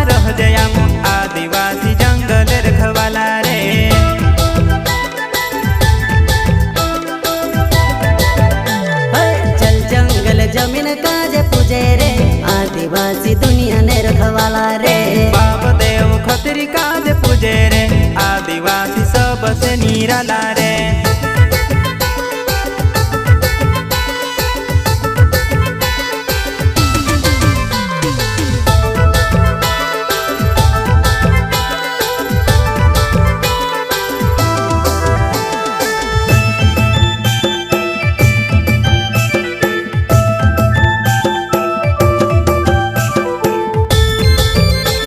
रह जयाम आदिवासी जंगल रखवाला रे। जल जंगल जमीन काजे पूजे रे आदिवासी दुनिया ने रखवाला रे। बाप देव खतरी काजे पूजे रे आदिवासी सबसे निराला